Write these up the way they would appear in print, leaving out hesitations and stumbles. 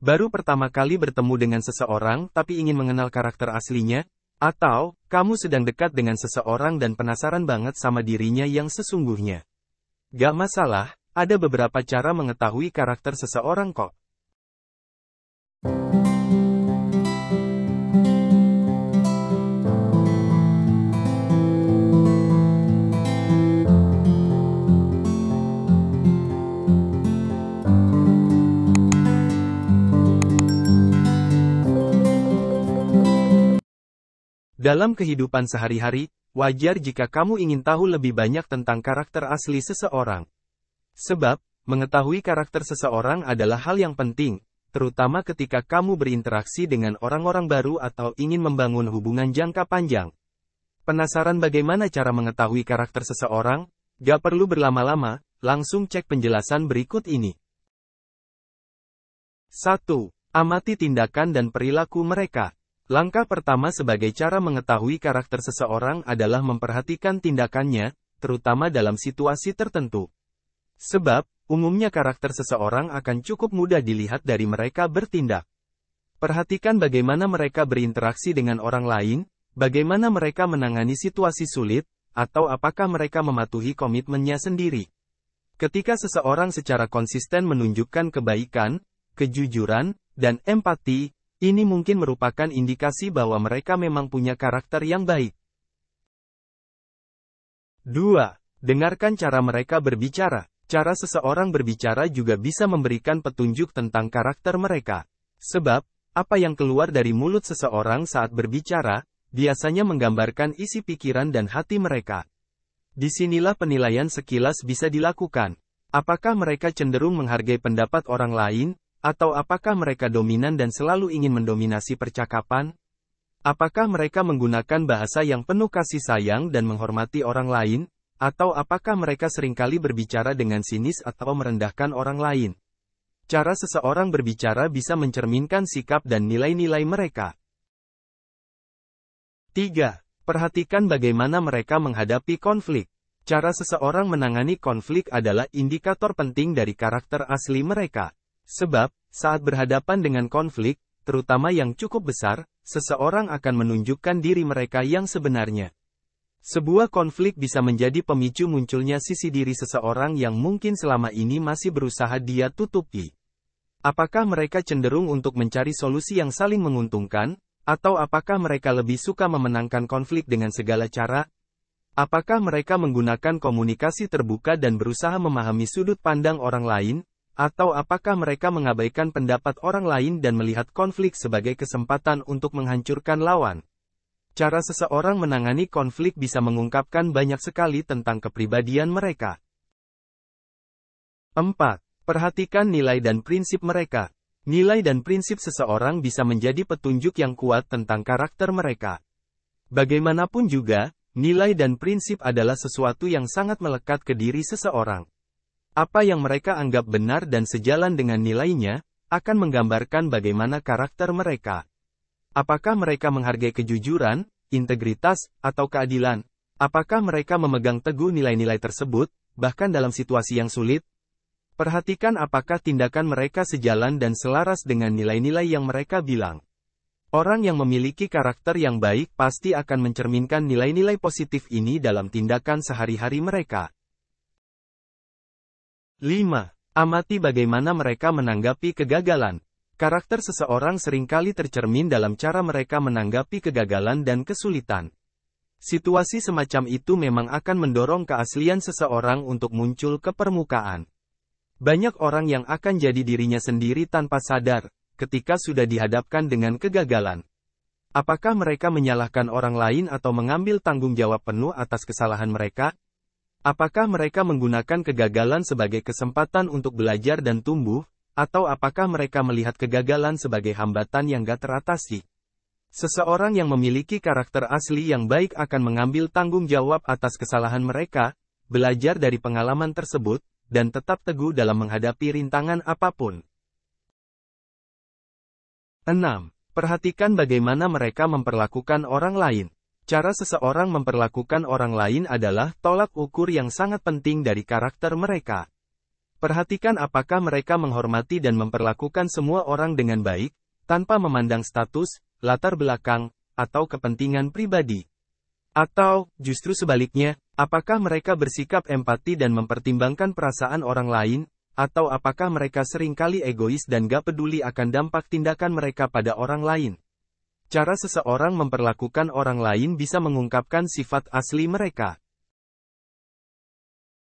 Baru pertama kali bertemu dengan seseorang tapi ingin mengenal karakter aslinya? Atau, kamu sedang dekat dengan seseorang dan penasaran banget sama dirinya yang sesungguhnya? Gak masalah, ada beberapa cara mengetahui karakter seseorang kok. Dalam kehidupan sehari-hari, wajar jika kamu ingin tahu lebih banyak tentang karakter asli seseorang. Sebab, mengetahui karakter seseorang adalah hal yang penting, terutama ketika kamu berinteraksi dengan orang-orang baru atau ingin membangun hubungan jangka panjang. Penasaran bagaimana cara mengetahui karakter seseorang? Gak perlu berlama-lama, langsung cek penjelasan berikut ini. 1. Amati tindakan dan perilaku mereka. Langkah pertama sebagai cara mengetahui karakter seseorang adalah memperhatikan tindakannya, terutama dalam situasi tertentu. Sebab, umumnya karakter seseorang akan cukup mudah dilihat dari mereka bertindak. Perhatikan bagaimana mereka berinteraksi dengan orang lain, bagaimana mereka menangani situasi sulit, atau apakah mereka mematuhi komitmennya sendiri. Ketika seseorang secara konsisten menunjukkan kebaikan, kejujuran, dan empati, ini mungkin merupakan indikasi bahwa mereka memang punya karakter yang baik. 2. Dengarkan cara mereka berbicara. Cara seseorang berbicara juga bisa memberikan petunjuk tentang karakter mereka. Sebab, apa yang keluar dari mulut seseorang saat berbicara, biasanya menggambarkan isi pikiran dan hati mereka. Disinilah penilaian sekilas bisa dilakukan. Apakah mereka cenderung menghargai pendapat orang lain? Atau apakah mereka dominan dan selalu ingin mendominasi percakapan? Apakah mereka menggunakan bahasa yang penuh kasih sayang dan menghormati orang lain? Atau apakah mereka seringkali berbicara dengan sinis atau merendahkan orang lain? Cara seseorang berbicara bisa mencerminkan sikap dan nilai-nilai mereka. 3. Perhatikan bagaimana mereka menghadapi konflik. Cara seseorang menangani konflik adalah indikator penting dari karakter asli mereka. Sebab, saat berhadapan dengan konflik, terutama yang cukup besar, seseorang akan menunjukkan diri mereka yang sebenarnya. Sebuah konflik bisa menjadi pemicu munculnya sisi diri seseorang yang mungkin selama ini masih berusaha dia tutupi. Apakah mereka cenderung untuk mencari solusi yang saling menguntungkan, atau apakah mereka lebih suka memenangkan konflik dengan segala cara? Apakah mereka menggunakan komunikasi terbuka dan berusaha memahami sudut pandang orang lain? Atau apakah mereka mengabaikan pendapat orang lain dan melihat konflik sebagai kesempatan untuk menghancurkan lawan? Cara seseorang menangani konflik bisa mengungkapkan banyak sekali tentang kepribadian mereka. 4. Perhatikan nilai dan prinsip mereka. Nilai dan prinsip seseorang bisa menjadi petunjuk yang kuat tentang karakter mereka. Bagaimanapun juga, nilai dan prinsip adalah sesuatu yang sangat melekat ke diri seseorang. Apa yang mereka anggap benar dan sejalan dengan nilainya, akan menggambarkan bagaimana karakter mereka. Apakah mereka menghargai kejujuran, integritas, atau keadilan? Apakah mereka memegang teguh nilai-nilai tersebut, bahkan dalam situasi yang sulit? Perhatikan apakah tindakan mereka sejalan dan selaras dengan nilai-nilai yang mereka bilang. Orang yang memiliki karakter yang baik pasti akan mencerminkan nilai-nilai positif ini dalam tindakan sehari-hari mereka. 5. Amati bagaimana mereka menanggapi kegagalan. Karakter seseorang seringkali tercermin dalam cara mereka menanggapi kegagalan dan kesulitan. Situasi semacam itu memang akan mendorong keaslian seseorang untuk muncul ke permukaan. Banyak orang yang akan jadi dirinya sendiri tanpa sadar, ketika sudah dihadapkan dengan kegagalan. Apakah mereka menyalahkan orang lain atau mengambil tanggung jawab penuh atas kesalahan mereka? Apakah mereka menggunakan kegagalan sebagai kesempatan untuk belajar dan tumbuh, atau apakah mereka melihat kegagalan sebagai hambatan yang gak teratasi? Seseorang yang memiliki karakter asli yang baik akan mengambil tanggung jawab atas kesalahan mereka, belajar dari pengalaman tersebut, dan tetap teguh dalam menghadapi rintangan apapun. 6. Perhatikan bagaimana mereka memperlakukan orang lain. Cara seseorang memperlakukan orang lain adalah tolak ukur yang sangat penting dari karakter mereka. Perhatikan apakah mereka menghormati dan memperlakukan semua orang dengan baik, tanpa memandang status, latar belakang, atau kepentingan pribadi. Atau, justru sebaliknya, apakah mereka bersikap empati dan mempertimbangkan perasaan orang lain, atau apakah mereka seringkali egois dan gak peduli akan dampak tindakan mereka pada orang lain. Cara seseorang memperlakukan orang lain bisa mengungkapkan sifat asli mereka.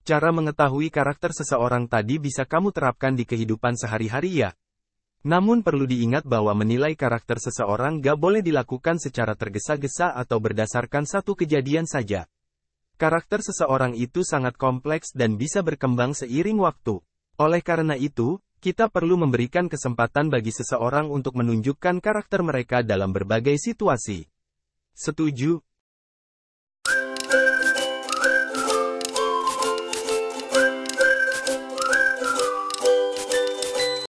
Cara mengetahui karakter seseorang tadi bisa kamu terapkan di kehidupan sehari-hari ya. Namun perlu diingat bahwa menilai karakter seseorang gak boleh dilakukan secara tergesa-gesa atau berdasarkan satu kejadian saja. Karakter seseorang itu sangat kompleks dan bisa berkembang seiring waktu. Oleh karena itu, kita perlu memberikan kesempatan bagi seseorang untuk menunjukkan karakter mereka dalam berbagai situasi. Setuju?